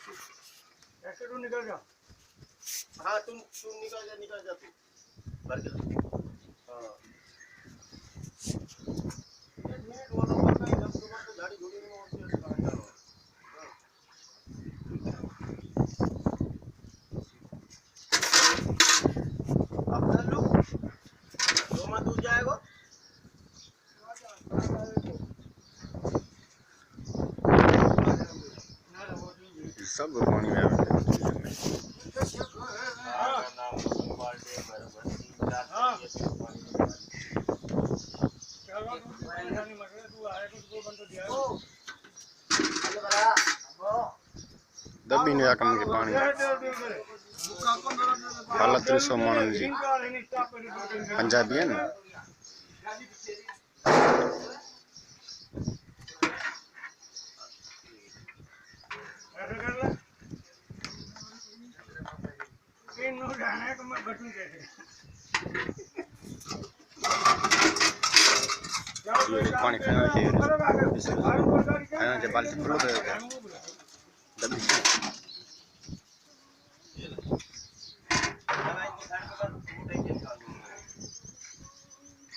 ऐसे तू निकल जा। हाँ तुम निकल जा तू भर के हाँ मिनट वाला पता है जब सुबह तो गाड़ी घोड़ी में और से कहां जा रहा अब चल लो दो मत दूर जाएगा सब पानी में आ दबी ने आकम के पानी हालत सो मानन जी पंजाबी है ना पानी खाना चाहिए खाना चाहिए बाल्टी खुलो दबी